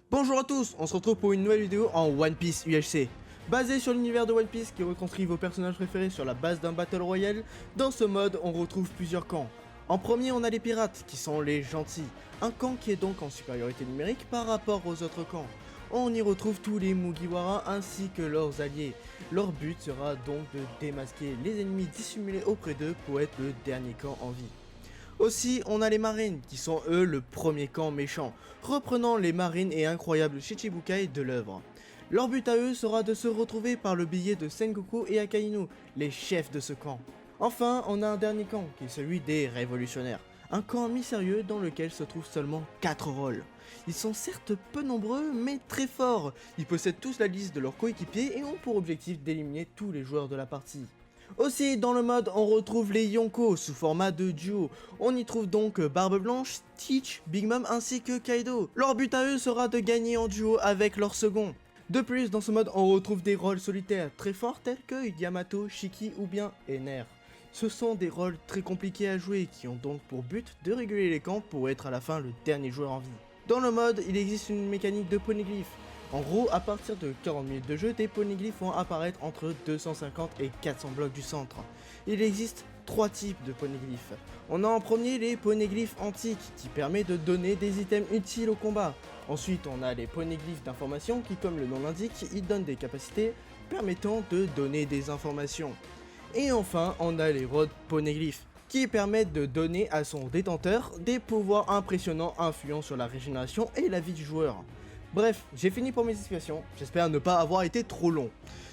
Bonjour à tous, on se retrouve pour une nouvelle vidéo en One Piece UHC. Basée sur l'univers de One Piece qui retranscrit vos personnages préférés sur la base d'un Battle Royale, dans ce mode on retrouve plusieurs camps. En premier on a les pirates, qui sont les gentils, un camp qui est donc en supériorité numérique par rapport aux autres camps. On y retrouve tous les Mugiwara ainsi que leurs alliés. Leur but sera donc de démasquer les ennemis dissimulés auprès d'eux pour être le dernier camp en vie. Aussi, on a les marines, qui sont eux le premier camp méchant, reprenant les marines et incroyables Shichibukai de l'œuvre. Leur but à eux sera de se retrouver par le biais de Sengoku et Akainu, les chefs de ce camp. Enfin, on a un dernier camp, qui est celui des révolutionnaires. Un camp mystérieux dans lequel se trouvent seulement 4 rôles. Ils sont certes peu nombreux, mais très forts. Ils possèdent tous la liste de leurs coéquipiers et ont pour objectif d'éliminer tous les joueurs de la partie. Aussi, dans le mode, on retrouve les Yonko sous format de duo. On y trouve donc Barbe Blanche, Stitch, Big Mom ainsi que Kaido. Leur but à eux sera de gagner en duo avec leur second. De plus, dans ce mode, on retrouve des rôles solitaires très forts tels que Yamato, Shiki ou bien Ener. Ce sont des rôles très compliqués à jouer qui ont donc pour but de réguler les camps pour être à la fin le dernier joueur en vie. Dans le mode, il existe une mécanique de poneglyph. En gros, à partir de 40 minutes de jeu, des poneglyphes vont apparaître entre 250 et 400 blocs du centre. Il existe 3 types de poneglyphes. On a en premier les poneglyphes antiques qui permettent de donner des items utiles au combat. Ensuite, on a les poneglyphes d'information qui, comme le nom l'indique, ils donnent des capacités permettant de donner des informations. Et enfin, on a les road poneglyphes qui permettent de donner à son détenteur des pouvoirs impressionnants influant sur la régénération et la vie du joueur. Bref, j'ai fini pour mes explications, j'espère ne pas avoir été trop long.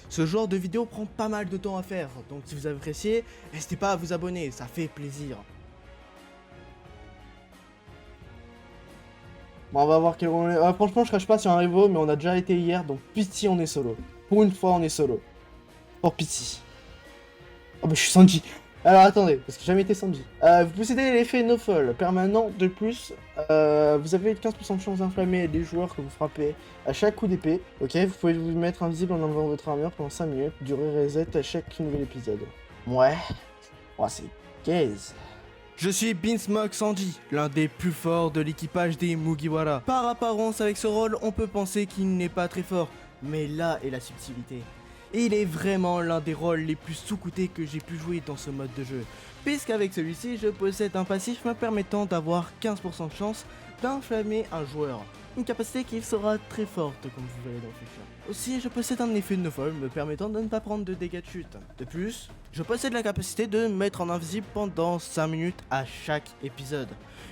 Ce genre de vidéo prend pas mal de temps à faire, donc si vous avez apprécié, n'hésitez pas à vous abonner, ça fait plaisir. Bon, on va voir quel on est. Franchement, je crache pas sur un Revo, mais on a déjà été hier, donc pitié, on est solo. Pour une fois, on est solo. Pour pitié. Oh, bah je suis Sanji. Alors attendez, parce que j'ai jamais été Sanji. Vous possédez l'effet No Fall permanent. De plus, vous avez 15% de chance d'inflammer les joueurs que vous frappez à chaque coup d'épée. Ok, vous pouvez vous mettre invisible en enlevant votre armure pendant 5 minutes. Durée reset à chaque nouvel épisode. Ouais. Oh, c'est gaze. Je suis Beansmoke Sanji, l'un des plus forts de l'équipage des Mugiwara. Par apparence, avec ce rôle, on peut penser qu'il n'est pas très fort. Mais là est la subtilité. Et il est vraiment l'un des rôles les plus sous-cotés que j'ai pu jouer dans ce mode de jeu, puisqu'avec celui-ci je possède un passif me permettant d'avoir 15% de chance d'inflammer un joueur, une capacité qui sera très forte comme vous verrez dans le futur. Aussi je possède un effet de no-fall me permettant de ne pas prendre de dégâts de chute. De plus, je possède la capacité de me mettre en invisible pendant 5 minutes à chaque épisode.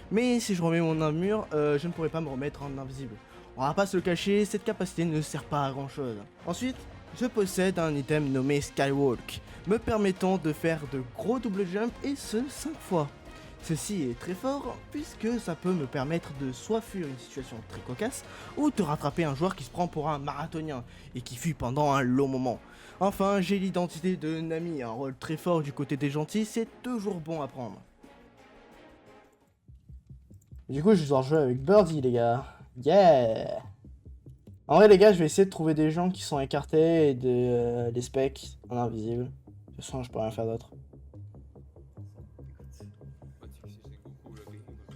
Mais si je remets mon armure, je ne pourrai pas me remettre en invisible. On va pas se le cacher, cette capacité ne sert pas à grand chose. Ensuite, je possède un item nommé Skywalk, me permettant de faire de gros double jump et ce 5 fois. Ceci est très fort puisque ça peut me permettre de soit fuir une situation très cocasse ou de rattraper un joueur qui se prend pour un marathonien et qui fuit pendant un long moment. Enfin, j'ai l'identité de Nami, un rôle très fort du côté des gentils, c'est toujours bon à prendre. Du coup, je dois jouer avec Birdie les gars. Yeah! En vrai les gars, je vais essayer de trouver des gens qui sont écartés et des specs en invisible. De toute façon, je peux rien faire d'autre.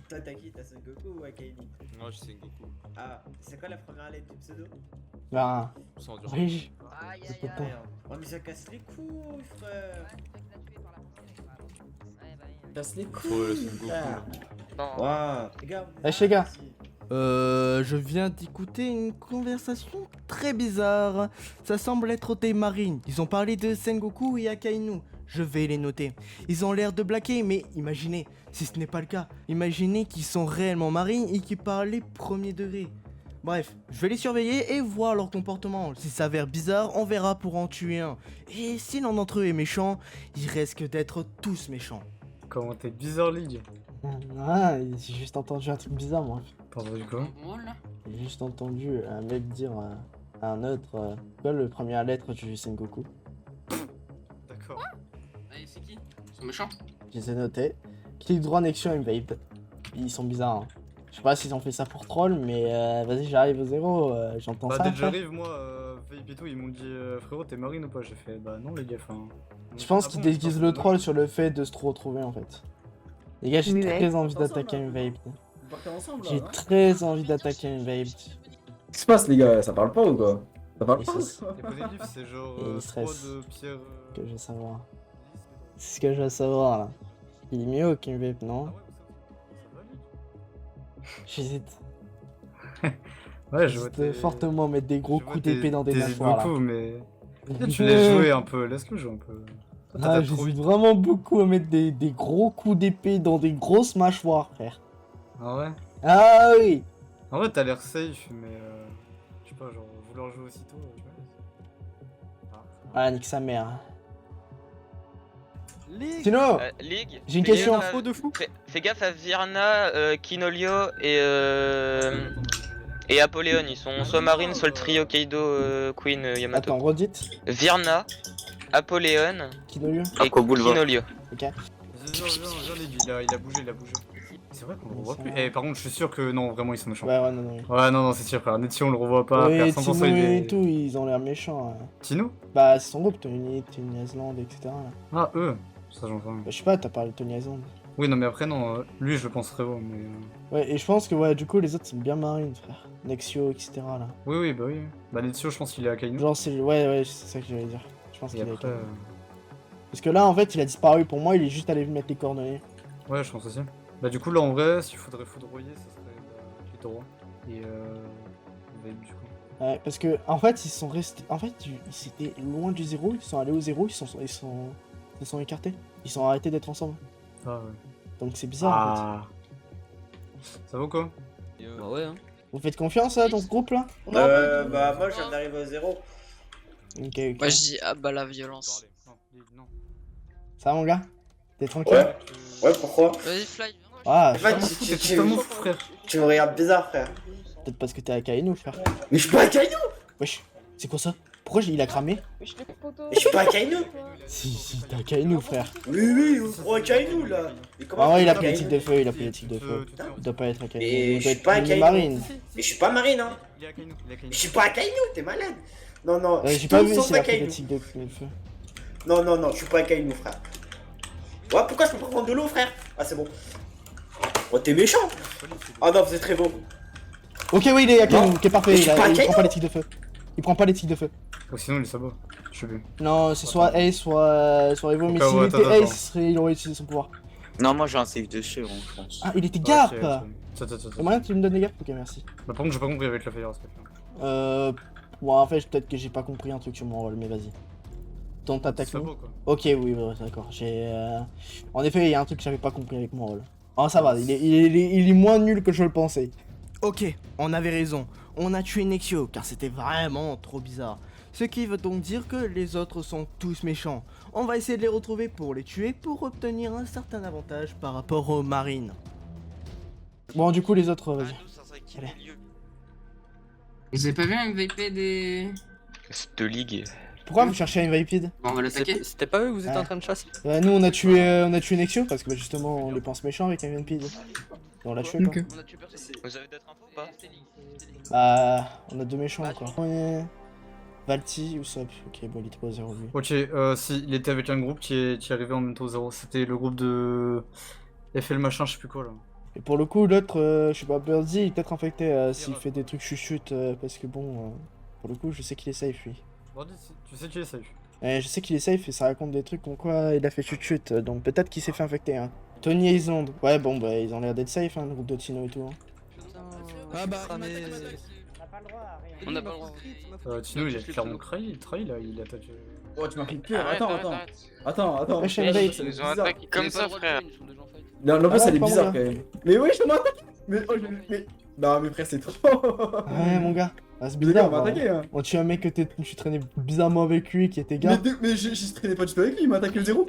Toi t'as qui? T'as Sengoku ou Akainu? Moi je sais Goku. Ah, c'est quoi la première lettre du pseudo? Bah, Sans dur. oui. Aïe Je aïe peux aïe. pas. Merde. Oh mais ça casse les couilles frère! Ouais, c'est toi qui l'as tué par la pensée. Ouais, bah oui. Casse les Faut couilles! le Sengoku. frère. Non. Waouh! Les gars, Wesh, les gars. Je viens d'écouter une conversation très bizarre. Ça semble être des marines. Ils ont parlé de Sengoku et Akainu. Je vais les noter. Ils ont l'air de blaguer, mais imaginez, si ce n'est pas le cas, imaginez qu'ils sont réellement marines et qu'ils parlent les premiers degrés. Bref, je vais les surveiller et voir leur comportement. S'ils s'avèrent bizarres, on verra pour en tuer un. Et si l'un d'entre eux est méchant, ils risquent d'être tous méchants. Comment t'es bizarre League? Ah, j'ai juste entendu un truc bizarre, moi. T'as entendu quoi? J'ai juste entendu un mec dire à un autre quoi le première lettre du Sengoku. D'accord. C'est qui? Ils sont méchants? Je les ai notés. Clic droit Nexion et Vape. Ils sont bizarres. Hein. Je sais pas s'ils ont fait ça pour troll, mais vas-y, j'arrive au zéro. J'entends Bah ça. dès que frère. j'arrive, moi, Vape et tout, ils m'ont dit frérot t'es marine ou pas? J'ai fait bah non les gars, enfin... Je pense Ah qu'ils bon, déguisent le troll sur le fait de se retrouver en fait. Les gars, j'ai Mais très envie ensemble, d'attaquer hein. une Vape. On partait ensemble là, J'ai hein? très envie d'attaquer une Vape. Qu'est-ce qui se passe, les gars? Ça parle pas ou quoi? Ça parle Et pas? ça, Les positifs, c'est genre Et il 3 stresse. de pierre. que je veux savoir. C'est ce que je veux savoir là. Il est mieux au King Vape, Ah non? ouais, ça va, lui. J'hésite. Ouais, je vois J'hésite fortement à mettre des gros je vois coups d'épée dans des t'hésites mâchoires là. beaucoup, mais. Tu laisses jouer un peu, laisse-le jouer un peu. Toi, Ah, t'as trop j'hésite vite. vraiment beaucoup à mettre des gros coups d'épée dans des grosses mâchoires, frère. Ah ouais? Ah oui! En vrai, t'as l'air safe, mais. Je sais pas, genre, vouloir jouer aussitôt, tu vois. Ah, nique sa mère. Sinon, League. j'ai une fais question. gaffe à- de fou. Fais gaffe à Virna, Kinolio et Apollyon. Ils sont soit Marine, soit le trio Kaido, Queen, Yamato. Attends, redites. Virna, Apollyon Kinolio. et Kinolio. Ok. Viens, League, il a bougé, C'est vrai qu'on le revoit plus. Eh, par contre, je suis sûr que non, vraiment, ils sont méchants. Ouais, ouais, non, non. Ouais, non, c'est sûr, frère. Netio, on le revoit pas. Oui, Frère, 100% Tino il et est. tout, ils ont l'air méchants. Hein. Tino? Bah, c'est son groupe, Tony Island, etc. là. Ah, eux. Ça, j'en sais rien. Bah, je sais pas, t'as parlé de Tony Island. Oui, non, mais après, non. Lui, je le pense très beau, mais. Ouais, et je pense que, ouais, du coup, les autres sont bien marines, frère. Nexio, etc. là. Oui, bah oui. Bah, Netio, je pense qu'il est à Kainu. Genre, c'est. Ouais, ouais, c'est ça que j'allais dire. Je pense Et qu'il est. après. Parce que là, en fait, il a disparu pour moi, il est juste allé mettre les coordonnées. Ouais, je pense aussi. Bah, du coup, là, en vrai, s'il faudrait foudroyer, ça serait les taureaux. Et Vape, du coup. Ouais, parce que, en fait, ils sont restés. En fait, ils étaient loin du zéro, ils sont allés au zéro, ils se sont écartés. Ils sont arrêtés d'être ensemble. Ah, ouais. Donc c'est bizarre, en Ah. Ça vaut quoi? Bah ouais, hein. fait. Vous faites confiance là, dans ce groupe là? Bah, moi, je viens d'arriver au 0. Ok, ok. Moi je dis ah bah la violence. Non. Ça va, mon gars? T'es tranquille? Ouais. Ouais, pourquoi? Vas-y Fly, viens. Ah, En fait, T'es totalement fou, frère. tu me regardes bizarre, frère. peut-être parce que t'es à Kainu, frère. Mais je suis pas à Kainu! Wesh, c'est quoi ça? Pourquoi il a cramé? Mais je suis pas à Kainu! Si, t'es à Kainu, frère. Oui, on est à Kainu là! Mais comment Ah ouais, il a tu pris es les à tics Kainu? de feu, il a pris les tics de feu. Il doit pas être à Kainu. Et Il je doit suis pas à être Kainu. marine. Mais je suis pas marine, hein! Il est à Kainu. Mais je suis pas à Kainu, t'es malade! Non, non, je J'ai suis pas tout vu sauf s'il à a pris les Kainu. tics de feu. Non, je suis pas à Kainu, frère. Ouais, pourquoi je peux pas prendre de l'eau, frère? Ah, c'est bon. Oh, t'es méchant! Ah non, vous êtes très beau. Ok, oui, il est à Kainu, Non. ok, parfait. Mais je suis pas à Il prend Kainu. pas les tics de feu. Il prend pas les tics de feu. Ou sinon, il est sabot. Je sais plus. Non, c'est soit Ace, soit Evo, mais Ok, s'il ouais, était attends. Ace, il aurait utilisé son pouvoir. Non, moi j'ai un save de chevron, je pense. Ah, il était Garp! Ok, Attends. Y'a moyen que tu me donnes des Garp? Ok, merci. Bah, par contre, j'ai pas compris avec la fire aspect. Ouais, en fait, peut-être que j'ai pas compris un truc sur mon rôle, mais vas-y. Ton attaque Sabot, nous. quoi. Ok, oui, ouais, d'accord. En effet, il y a un truc que j'avais pas compris avec mon rôle. Oh, ça va, il est moins nul que je le pensais. Ok, on avait raison. On a tué Nexio, car c'était vraiment trop bizarre. Ce qui veut donc dire que les autres sont tous méchants. On va essayer de les retrouver pour les tuer, pour obtenir un certain avantage par rapport aux marines. Bon, du coup, les autres, vas-y. Allez. Vous avez pas vu un MVP des. Cette ligue. Pourquoi vous cherchez un Vipid? Bon, on va l'attaquer. C'était pas eux que vous étiez Ah. en train de chasser? Nous, on a tué Nexio, parce que bah, justement, on les pense méchants avec un Vipid. On l'a tué, quoi. On a tué personne. Vous avez d'autres infos ou pas? Bah, on a deux méchants encore. Ouais. Valti ou Sop. Ok, bon, il était pas au 0 lui. Ok, si, il était avec un groupe qui est arrivé en même temps au 0. C'était le groupe de. FL machin, je sais plus quoi là. Et pour le coup, l'autre, je sais pas, Birdie, il est peut-être infecté s'il fait des trucs chuchutes, parce que bon, pour le coup, je sais qu'il est safe lui. Bon, tu sais qu'il est safe. Je sais qu'il est safe et ça raconte des trucs comme quoi il a fait chute, donc peut-être qu'il s'est fait infecter. Hein. Tony Island. Ouais, bon, bah, ils ont l'air d'être safe, hein, le groupe de Tino et tout. Hein. Ah bah, mais. On a pas le droit. Tino, il a clairement trahi là, il attaque. Oh, tu m'as pris de peur. Attends. Ouais, Shane Vape. Ils ont attaqué comme ça, frère. Non, l'ambiance Ah, elle est pas bizarre moi. quand même. Mais oui, je m'ai attaqué. Mais oh, mais. Non, mais frère, c'est trop. Ouais, mon gars. Ah, c'est Mais les gars, bizarre. on m'a bah. attaqué. Hein. On tue un mec que tu traînais bizarrement avec lui, qui était Mais, gars. mais je traînais pas du tout avec lui, il m'a attaqué au 0.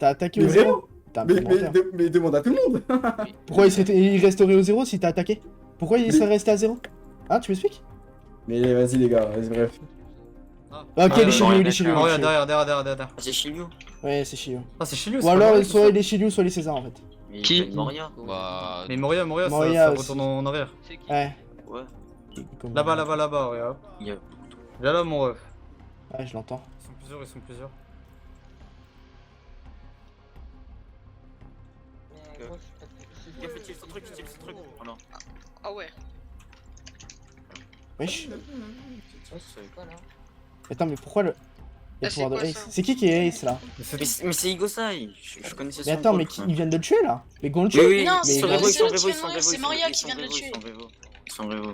T'as attaqué Mais au 0. vraiment T'as un mais, peu mais, menteur. mais demande à tout le monde. Pourquoi il resterait au 0 si t'as attaqué? Pourquoi il Mais- serait resté à 0? Hein, tu m'expliques? Mais vas-y, les gars, vas-y, bref. Ok, il est chez non, lui, il est d'accord. chez lui. Oh, il est regarde, chez lui. derrière. C'est Shiryu. Ouais, c'est Shio. Ah, c'est chez lui, Ou alors, soit il est Shiryu, soit il est César en fait. Mais Qui il y a Moria. Bah. Mais Moria, Moria ça aussi. retourne en arrière. Ouais. Ouais. Là-bas, regarde. Il y a... Viens là, mon ref. Ouais, je l'entends. Ils sont plusieurs. Il a fait ce truc. Oh non. Ah ouais. Wesh. C'est quoi là? Attends, mais pourquoi le. Il y a Ah, pouvoir de c'est quoi, Ace. ça C'est qui est Ace là? Mais c'est Igosai, je connaissais son Mais attends, rôle, mais quoi. ils viennent de le tuer là? Les gars ont le Oui, tué? oui, Non, ils c'est sont le Revo, ils sont seul Revo, qui ils vient sont de mourir, Revo, c'est Moria qui ils vient sont de le Revo, tuer. ils sont Revo.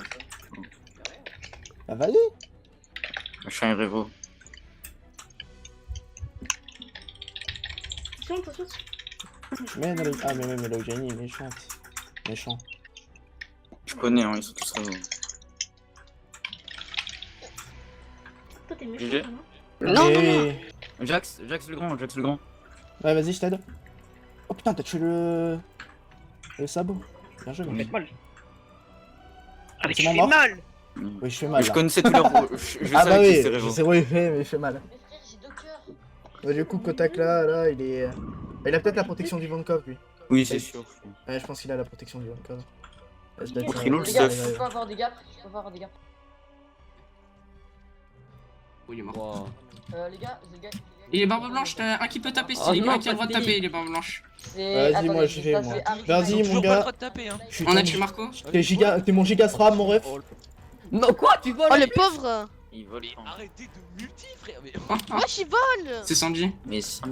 Bah vas-y. Je suis un Revo. Mais dans les... Ah mais même là où Jenny est méchante. Méchant. Je connais, hein, ils sont tous Revo. GG. Non, Mais- Jax le grand, Jax le grand. Ouais vas-y je t'aide. Oh putain t'as tué le... Le sabot. Bien joué mec. Avec C'est mon les mort. mal. Oui je fais mal Je là. connaissais tous leurs rôles, je Ah bah savais oui, qui c'était je Revo. sais où il fait mais il fait mal. Bah, du coup Kotak là il est... Il a peut-être la protection du Vankov lui. Oui, c'est sûr. Ouais je pense qu'il a la protection du Vankov. Ouais, ça doit être Oh, ça. Trilo, le Ouais, stuff. ouais, ouais. peux avoir des gars. Je peux avoir des gars. Oui, il est mort. Les gars, Il est barbe blanche, t'as un qui peut taper, Oh, c'est non, un qui a le droit de pas de taper, il est barbe blanche. Vas-y moi j'y vais moi. Vas-y mon gars. Je suis On a ton- tué Marco. T'es mon giga SRAM mon ref. Non, quoi, tu voles? Oh le pauvre. Il vole pas. Arrêtez de multi, frère. Mais... Wesh, il vole. C'est Sanji. Mais si.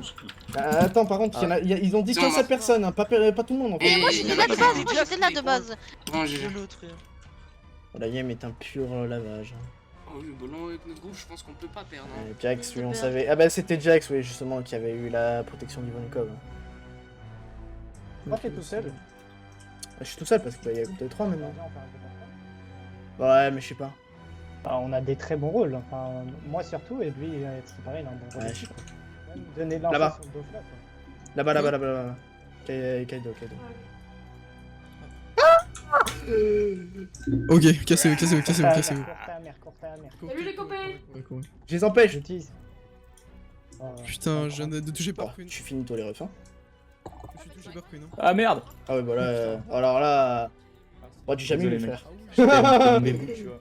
Attends par contre ils ont dit C'est qu'un bon, seul personne, hein, pas tout le monde en fait. Mais moi Et- j'étais là de base, moi j'étais là de base. Bon, GG. La game est un pur lavage. Oh oui, bon, non, avec notre groupe, je pense qu'on peut pas perdre. Hein. Jax, lui on savait. Ah bah c'était Jax, oui, justement, qui avait eu la protection d'Ivankov. Moi t'es tout seul. Je suis tout seul parce qu'il y a que 3 maintenant. Ouais, mais je sais pas. On a des très bons rôles, enfin, moi surtout, et lui, c'est pareil, il a un bon rôle. Ouais, aussi, je quoi. Même donner de Là-bas. l'info sur le Dofla, quoi. Là-bas. Kaido. Ok, cassez-vous. Courte à mer. Salut les copains. Je les empêche. J'utilise. Putain, je viens de toucher Bon, par Queen. tu finis toi les refs, hein. Je suis touché par Queen. Hein. Ah merde. Ah ouais, bah là. Alors là. Oh, du jamais Désolé, vu, mec. frère. Mais vous, tu vois.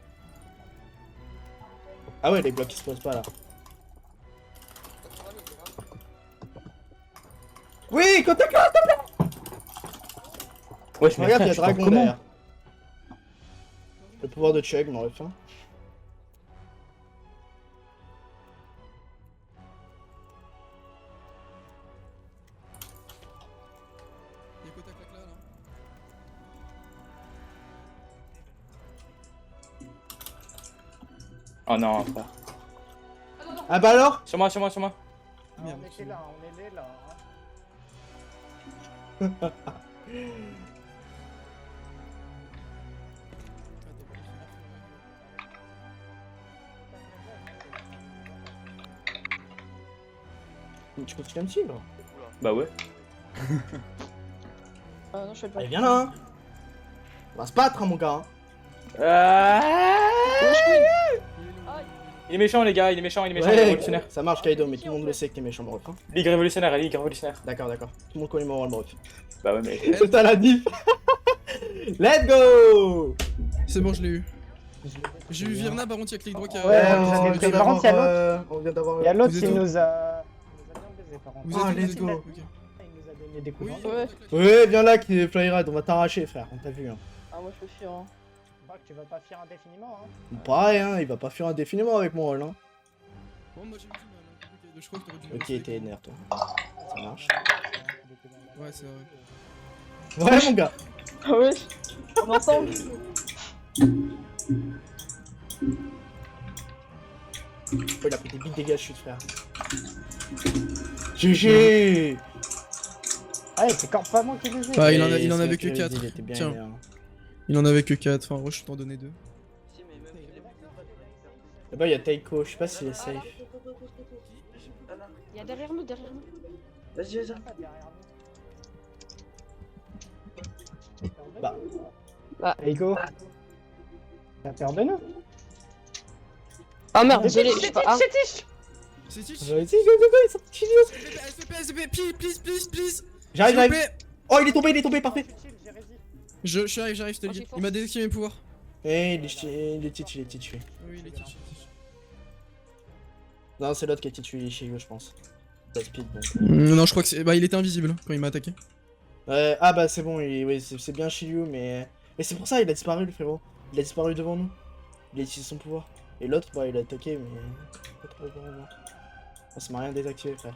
Ah ouais, les blocs ils se posent pas là. Oui, contact là, s'il te plaît. Ouais, je Regarde, il y a Dragon derrière. Le pouvoir de Chug, mon ref. Hein. Y'a quoi ta claque là Oh non, frère. Ah bah alors. Sur moi. On était là, on est là. Tu continues à me suivre. Bah ouais. Non, je fais pas. Allez, viens là. Hein. On va se battre, hein, mon gars. Il est méchant, les gars, il est méchant, il est Ouais, révolutionnaire. ça marche, Kaido, mais tout le monde le sait que t'es méchant, mon ref. Hein. Ligue révolutionnaire. D'accord. Tout le monde connaît mon rôle, mon ref. Bah ouais, mais. C'est à la diff. Let's go. C'est bon, je l'ai eu. J'ai eu Virna, par contre, y'a clic droit qui a. Ouais, on vient par contre, il y a d'avoir... On vient d'avoir... Il y a l'autre Vous qui êtes où nous a bien baisé, par contre. Vous Ah, êtes let's où, go. Ok. Il nous a donné des coups Oui, de Ouais. Ouais, viens là, qui est Flyride, on va t'arracher, frère. On t'a vu, hein. Ah, moi je suis fier. Hein. Tu vas pas fuir indéfiniment, hein. Pareil, hein, il va pas fuir indéfiniment avec mon rôle, hein. Bon, moi j'ai eu du mal. Hein. Ok, je crois que t'aurais dû me Ok, laisser. t'es énerve, toi. Ça marche. Ouais, c'est vrai. Ouais, mon gars. Ah ouais. On est ensemble. Oh, il a pris des big dégâts, chute, frère. GG. Ouais, c'est quand pas moi qui les ai. Bah, il en C'est avait vrai que qu'il 4. était bien Tiens. énervé. Il en avait que 4. Enfin, en vrai, je t'en donnais 2. Là-bas, il y a Taiko, je sais pas s'il est safe. Il y a derrière nous. Vas-y. Bah. Eiko. T'as peur de nous? Ah merde, désolé, je sais pas. C'est Tich. Vas-y, go, ils sont chillés. SVP, please. J'arrive. Oh, il est tombé, parfait. J'arrive, je te le dis. Il m'a désactivé mes pouvoirs. Eh, il est titulé. Oui, il est Tich. Non, c'est l'autre qui est titulé chez eux, je pense. Pas speed, donc. Non, je crois que c'est. Bah, il était invisible quand il m'a attaqué. Ah bah c'est bon, oui, c'est bien Shiryu, mais c'est pour ça il a disparu le frérot. Il a disparu devant nous. Il a utilisé son pouvoir. Et l'autre, bah, il a attaqué, mais... Pas trop bon, bon. On se m'a rien désactivé, frère.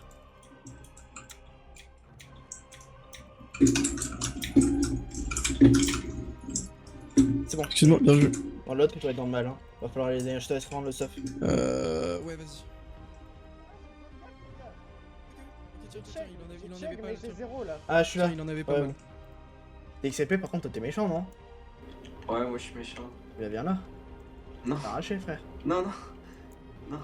C'est bon. Excuse-moi, bien joué. Bon, l'autre, il doit être dans le mal, hein. Va falloir les aider. Je te laisse prendre le stuff. Ouais, vas-y. Check, mais j'ai 0 là. Ah, je suis là. Il en avait pas Ouais, mal. bon. XCP, par contre, toi, t'es méchant, non? Ouais, moi je suis méchant. Bah, viens là. Non. T'as arraché, frère. Non, non, non,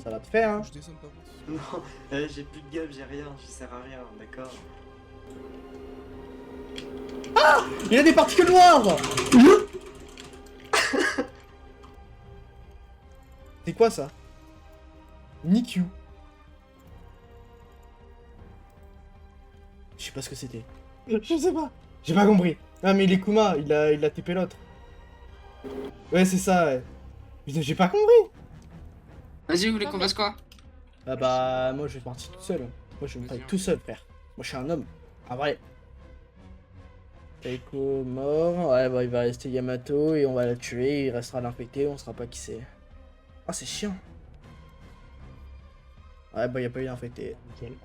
Ça va te faire, hein. Je descends pas. non. J'ai plus de gamme, j'ai rien, je sers à rien, d'accord. Il a des particules noires. C'est quoi ça? Nikyu. Je sais pas ce que c'était. Je sais pas. J'ai pas compris. Ah mais il est Kuma, il a TP l'autre. Ouais c'est ça ouais. Putain j'ai pas compris. Vas-y, vous voulez qu'on fasse quoi? Ah bah moi je vais partir tout seul. Moi je vais me fight tout seul frère. Moi je suis un homme. En vrai. Taiko mort. Ouais bah il va rester Yamato et on va la tuer. Il restera l'infecté, on saura pas qui c'est. Ah c'est chiant. Ouais bah y a pas eu d'infecté. Nickel.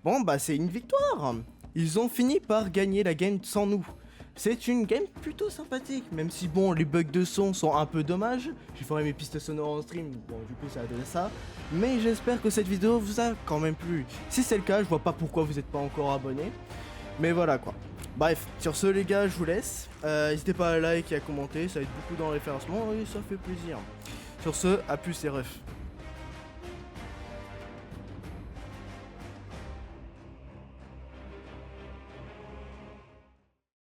Bon bah c'est une victoire. Ils ont fini par gagner la game sans nous. C'est une game plutôt sympathique, même si bon les bugs de son sont un peu dommages. J'ai formé mes pistes sonores en stream, bon du coup ça a donné ça. Mais j'espère que cette vidéo vous a quand même plu. Si c'est le cas, je vois pas pourquoi vous n'êtes pas encore abonné. Mais voilà quoi. Bref, sur ce les gars, je vous laisse. N'hésitez pas à like et à commenter, ça aide beaucoup dans le référencement et ça fait plaisir. Sur ce, à plus les refs.